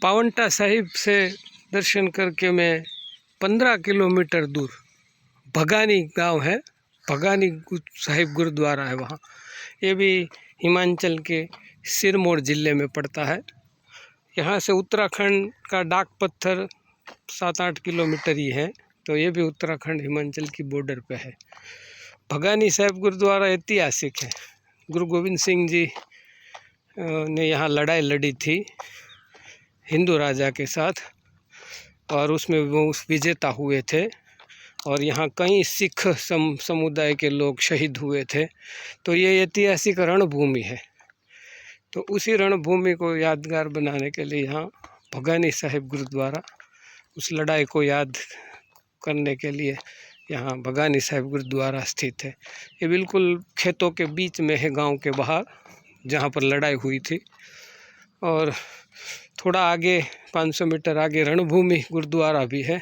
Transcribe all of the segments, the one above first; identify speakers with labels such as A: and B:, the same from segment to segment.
A: पावंटा साहिब से दर्शन करके मैं 15 किलोमीटर दूर भगानी गांव है, भगानी साहिब गुरुद्वारा है वहाँ। ये भी हिमाचल के सिरमौर ज़िले में पड़ता है। यहाँ से उत्तराखंड का डाक पत्थर 7-8 किलोमीटर ही है, तो ये भी उत्तराखंड हिमाचल की बॉर्डर पे है। भगानी साहिब गुरुद्वारा ऐतिहासिक है। गुरु गोविंद सिंह जी ने यहाँ लड़ाई लड़ी थी हिंदू राजा के साथ, और उसमें वो विजेता हुए थे, और यहाँ कई सिख समुदाय के लोग शहीद हुए थे। तो ये ऐतिहासिक रणभूमि है। तो उसी रणभूमि को यादगार बनाने के लिए यहाँ भगानी साहिब गुरुद्वारा, उस लड़ाई को याद करने के लिए यहाँ भगानी साहिब गुरुद्वारा स्थित है। ये बिल्कुल खेतों के बीच में है, गांव के बाहर, जहाँ पर लड़ाई हुई थी। और थोड़ा आगे 500 मीटर आगे रणभूमि गुरुद्वारा भी है।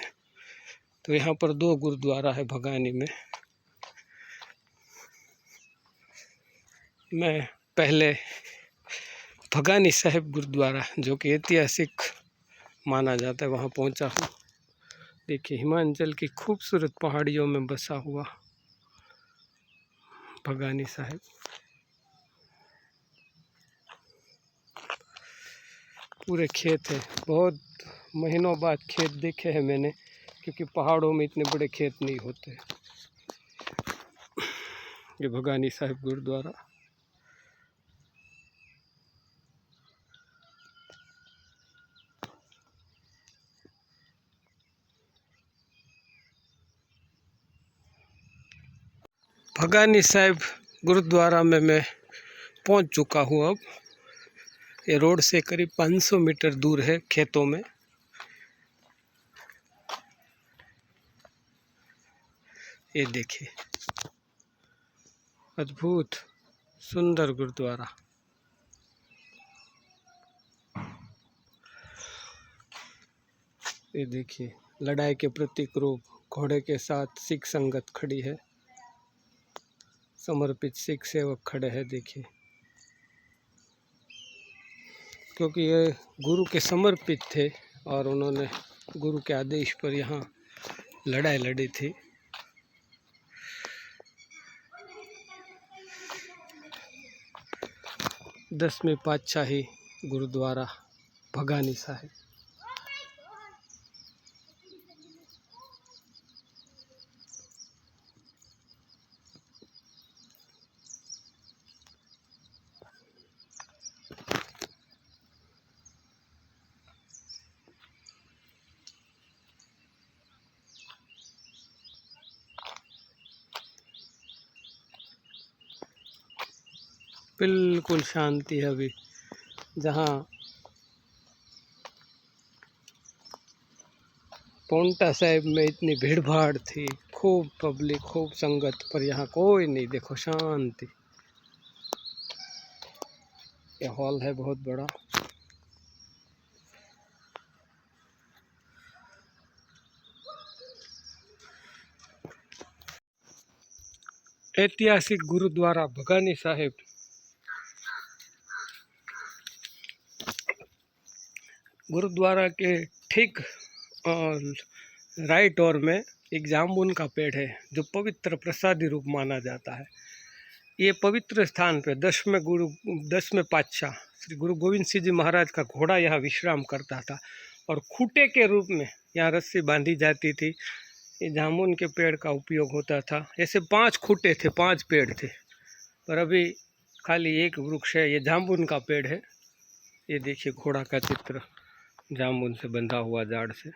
A: तो यहाँ पर 2 गुरुद्वारा है भगानी में। मैं पहले भगानी साहिब गुरुद्वारा, जो कि ऐतिहासिक माना जाता है, वहाँ पहुँचा हूँ। देखिए, हिमाचल की खूबसूरत पहाड़ियों में बसा हुआ भगानी साहिब। पूरे खेत है, बहुत महीनों बाद खेत देखे हैं मैंने, क्योंकि पहाड़ों में इतने बड़े खेत नहीं होते। ये भगानी साहिब गुरुद्वारा। भगानी साहिब गुरुद्वारा में मैं पहुंच चुका हूं। अब ये रोड से करीब 500 मीटर दूर है, खेतों में। ये देखिए, अद्भुत सुंदर गुरुद्वारा। ये देखिए, लड़ाई के प्रतीक रूप घोड़े के साथ सिख संगत खड़ी है, समर्पित सिख सेवक खड़े हैं। देखिए, क्योंकि ये गुरु के समर्पित थे और उन्होंने गुरु के आदेश पर यहाँ लड़ाई लड़ी थी। दसवें पातशाही गुरुद्वारा भगानी साहिब। बिल्कुल शांति है अभी। जहाँ पावंटा साहिब में इतनी भीड़ भाड़ थी, खूब पब्लिक, खूब संगत, पर यहाँ कोई नहीं। देखो, शांति। ये हॉल है बहुत बड़ा। ऐतिहासिक गुरुद्वारा भगानी साहिब। गुरुद्वारा के ठीक राइट और में एक जामुन का पेड़ है, जो पवित्र प्रसादी रूप माना जाता है। ये पवित्र स्थान पे 10वें पातशाह श्री गुरु गोविंद सिंह जी महाराज का घोड़ा यहाँ विश्राम करता था, और खूटे के रूप में यहाँ रस्सी बांधी जाती थी। ये जामुन के पेड़ का उपयोग होता था। ऐसे 5 खूटे थे, 5 पेड़ थे, पर अभी खाली एक वृक्ष है। ये जामुन का पेड़ है। ये देखिए, घोड़ा का चित्र जामुन से बंधा हुआ झाड़ से।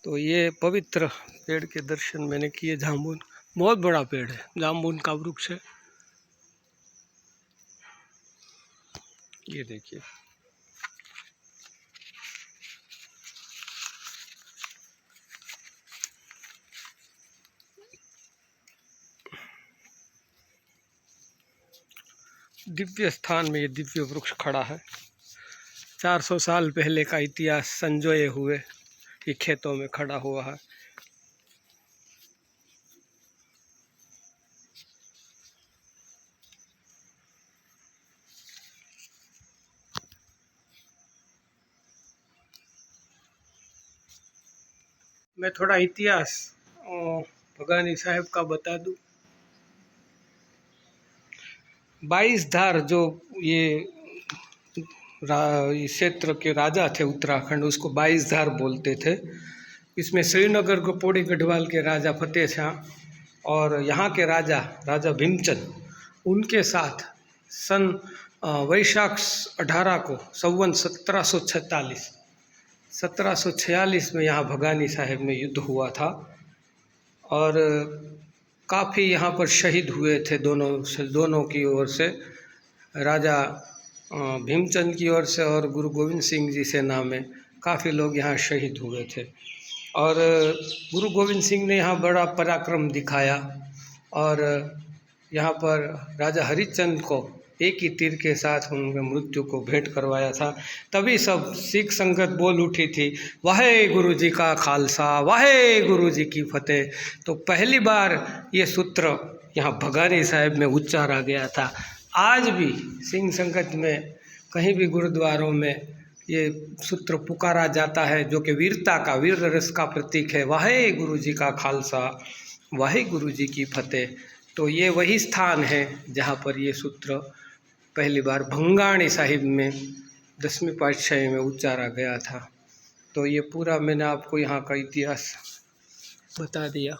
A: तो ये पवित्र पेड़ के दर्शन मैंने किए। जामुन बहुत बड़ा पेड़ है, जामुन का वृक्ष है। ये देखिए, दिव्य स्थान में ये दिव्य वृक्ष खड़ा है। 400 साल पहले का इतिहास संजोए हुए ये खेतों में खड़ा हुआ है। मैं थोड़ा इतिहास भगानी साहब का बता दूं। 22 धार जो ये इस क्षेत्र के राजा थे उत्तराखंड, उसको 22 धार बोलते थे। इसमें श्रीनगर को पौड़ी गढ़वाल के राजा फतेह शाह और यहाँ के राजा भीमचंद, उनके साथ सन वैशाख 18 को संवत 1746 में यहाँ भगानी साहब में युद्ध हुआ था और काफ़ी यहाँ पर शहीद हुए थे दोनों की ओर से, राजा भीमचंद की ओर से और गुरु गोविंद सिंह जी सेना में काफ़ी लोग यहाँ शहीद हुए थे। और गुरु गोविंद सिंह ने यहाँ बड़ा पराक्रम दिखाया और यहाँ पर राजा हरिश्चंद्र को एक ही तीर के साथ उनके मृत्यु को भेंट करवाया था। तभी सब सिख संगत बोल उठी थी, वाहे गुरु जी का खालसा, वाहे गुरु जी की फतेह। तो पहली बार ये सूत्र यहाँ भगानी साहब में उच्चारा गया था। आज भी सिंह संगत में कहीं भी गुरुद्वारों में ये सूत्र पुकारा जाता है, जो कि वीरता का, वीर रस का प्रतीक है, वाहे गुरु जी का खालसा, वाहे गुरु जी की फतेह। तो ये वही स्थान है जहाँ पर ये सूत्र पहली बार भंगाणी साहिब में 10वीं पातशाही में उच्चारा गया था। तो ये पूरा मैंने आपको यहाँ का इतिहास बता दिया।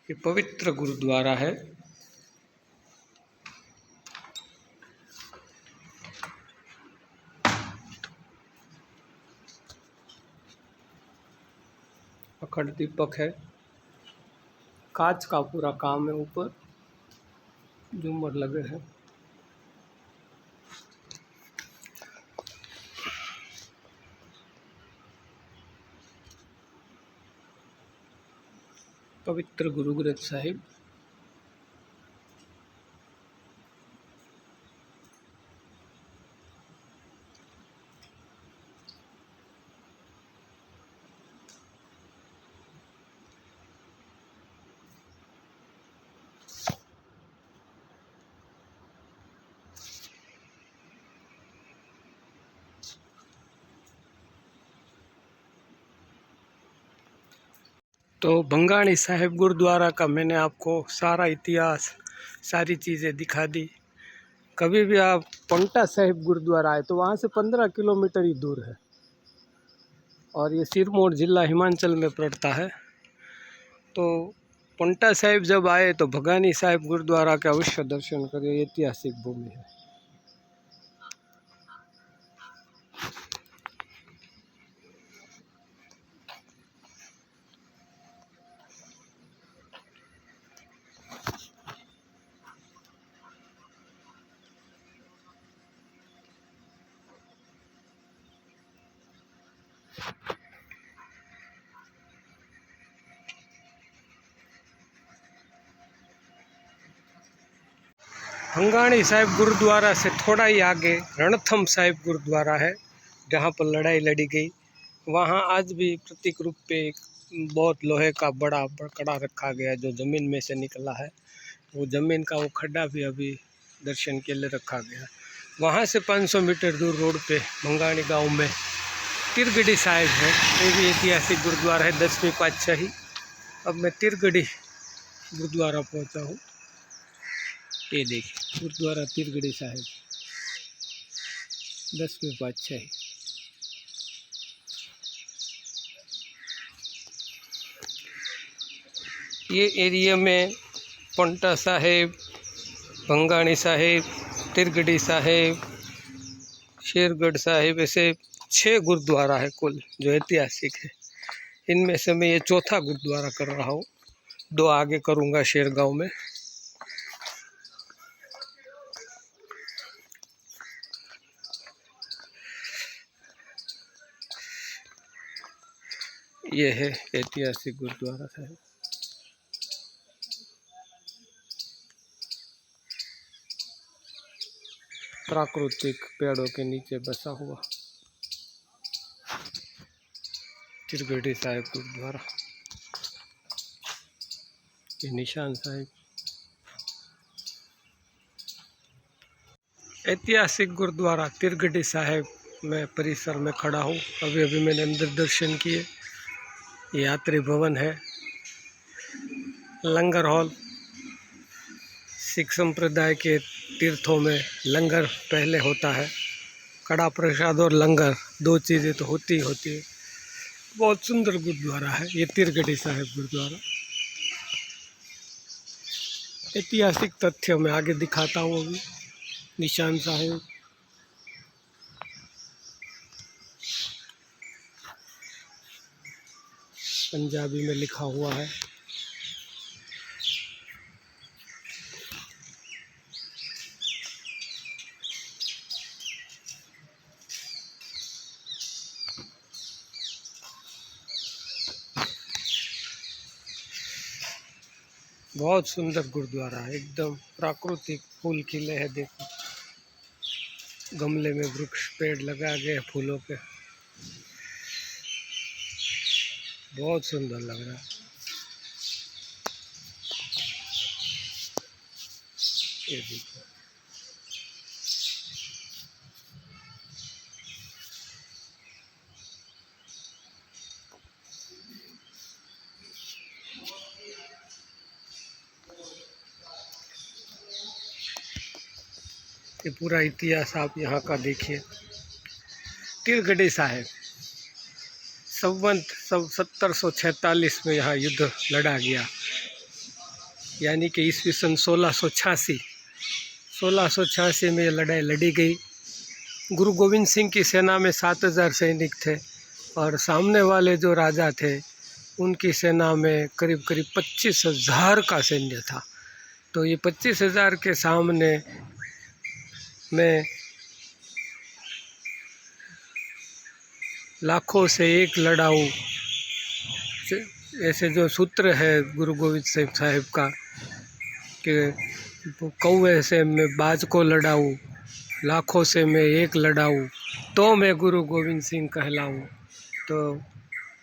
A: ये पवित्र गुरुद्वारा है। अखंड दीपक है, कांच का पूरा काम है, ऊपर झूमर लगे हैं। पवित्र गुरु ग्रंथ साहिब। तो भंगाणी साहिब गुरुद्वारा का मैंने आपको सारा इतिहास, सारी चीज़ें दिखा दी। कभी भी आप पंटा साहिब गुरुद्वारा आए तो वहाँ से 15 किलोमीटर ही दूर है और ये सिरमौर जिला हिमाचल में पड़ता है। तो पंटा साहिब जब आए तो भगानी साहिब गुरुद्वारा के अवश्य दर्शन करें, ऐतिहासिक भूमि है। भंगाणी साहिब गुरुद्वारा से थोड़ा ही आगे रणथम साहिब गुरुद्वारा है, जहाँ पर लड़ाई लड़ी गई। वहाँ आज भी प्रतीक रूप पे बहुत लोहे का बड़ा कड़ा रखा गया जो ज़मीन में से निकला है। वो ज़मीन का वो खड्डा भी अभी दर्शन के लिए रखा गया। वहाँ से 500 मीटर दूर रोड पे भंगाणी गांव में तिरगढ़ी साहिब है, ये भी ऐतिहासिक गुरुद्वारा है, 10वीं पातशाही। अब मैं तिरगढ़ी गुरुद्वारा पहुँचा हूँ। ये देखिए गुरुद्वारा तिरगढ़ी साहिब, 10वीं पातशाही। ये एरिया में पंटा साहिब, भंगाणी साहिब, तिरगढ़ी साहिब, शेरगढ़ साहिब, ऐसे 6 गुरुद्वारा है कुल जो ऐतिहासिक है। इनमें से मैं ये चौथा गुरुद्वारा कर रहा हूँ, 2 आगे करूँगा शेरगांव में। ये है ऐतिहासिक गुरुद्वारा साहिब। प्राकृतिक पेड़ों के नीचे बसा हुआ तिरगढ़ी साहिब गुरुद्वारा। ये निशान साहिब। ऐतिहासिक गुरुद्वारा तिरगढ़ी साहिब मैं परिसर में खड़ा हूँ। अभी अभी मैंने अंदर दर्शन किए। ये यात्री भवन है, लंगर हॉल। सिख संप्रदाय के तीर्थों में लंगर पहले होता है। कड़ा प्रसाद और लंगर दो चीज़ें तो होती ही होती है। बहुत सुंदर गुरुद्वारा है ये तीरगढ़ी साहिब गुरुद्वारा। ऐतिहासिक तथ्य मैं आगे दिखाता हूँ। अभी निशान साहिब, पंजाबी में लिखा हुआ है। बहुत सुंदर गुरुद्वारा है, एकदम प्राकृतिक फूल खिले हैं। देखो गमले में वृक्ष पेड़ लगा गए फूलों के, बहुत सुंदर लग रहा है। ये देखो ये पूरा इतिहास आप यहाँ का देखिए। तीरगढ़ी साहिब संवत 1746 में यहाँ युद्ध लड़ा गया, यानी कि ईस्वी सन 1686 में ये लड़ाई लड़ी गई। गुरु गोविंद सिंह की सेना में 7000 सैनिक थे और सामने वाले जो राजा थे उनकी सेना में करीब 25,000 का सैन्य था। तो ये 25,000 के सामने में लाखों से एक लड़ाऊ, ऐसे जो सूत्र है गुरु गोविंद सिंह साहिब का कि कौवे से मैं बाज को लड़ाऊँ, लाखों से मैं एक लड़ाऊँ, तो मैं गुरु गोविंद सिंह कहलाऊँ। तो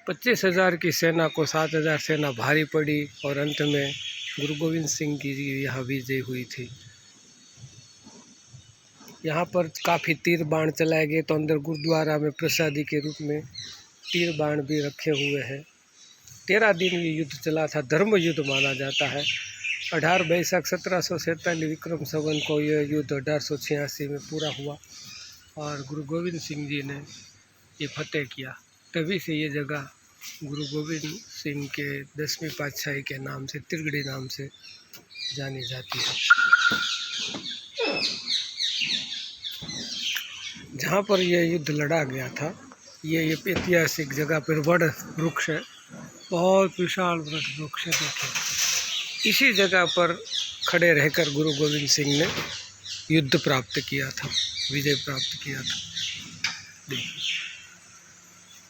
A: 25,000 की सेना को 7,000 सेना भारी पड़ी और अंत में गुरु गोविंद सिंह की यहाँ विजय हुई थी। यहाँ पर काफ़ी तीर बाण चलाए गए। तो अंदर गुरुद्वारा में प्रसादी के रूप में तीर बाण भी रखे हुए हैं। 13 दिन ये युद्ध चला था, धर्म युद्ध माना जाता है। 18 बैसाख 1747 विक्रम संवत को यह युद्ध 1886 में पूरा हुआ और गुरु गोविंद सिंह जी ने ये फतेह किया। तभी से ये जगह गुरु गोविंद सिंह के 10वीं पातशाही के नाम से, तीरगढ़ी नाम से जानी जाती है। जहाँ पर यह युद्ध लड़ा गया था, ये ऐतिहासिक जगह पर वड वृक्ष है, बहुत विशाल वड वृक्ष है। देखिए इसी जगह पर खड़े रहकर गुरु गोविंद सिंह ने युद्ध प्राप्त किया था, विजय प्राप्त किया था। देखिए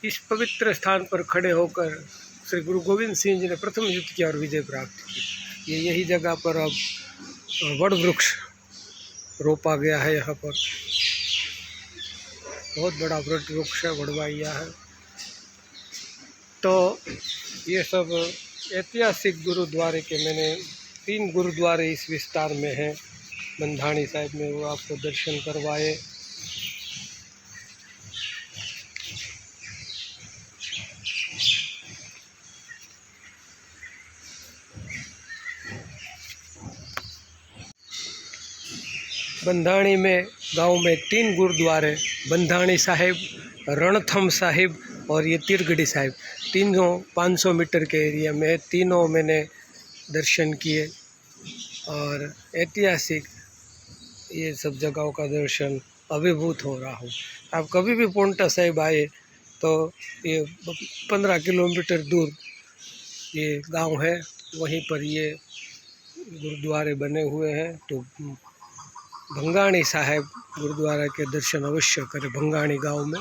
A: इस पवित्र स्थान पर खड़े होकर श्री गुरु गोविंद सिंह जी ने प्रथम युद्ध किया और विजय प्राप्त की। ये यही जगह पर अब वड वृक्ष रोपा गया है। यहाँ पर बहुत बड़ा वड वृक्ष है, वडवाइया है। तो ये सब ऐतिहासिक गुरुद्वारे के मैंने 3 गुरुद्वारे इस विस्तार में हैं। बंधाणी साहिब में वो आपको दर्शन करवाए। बंधाणी में गांव में 3 गुरुद्वारे, बंधाणी साहिब, रणथम साहिब और ये तीरगढ़ी साहिब, तीनों 500 मीटर के एरिया में, तीनों मैंने दर्शन किए और ऐतिहासिक ये सब जगहों का दर्शन अभिभूत हो रहा हूँ। आप कभी भी पोंटा साहिब आए तो ये 15 किलोमीटर दूर ये गांव है, वहीं पर ये गुरुद्वारे बने हुए हैं। तो भंगाणी साहिब गुरुद्वारा के दर्शन अवश्य करें, भंगाणी गांव में।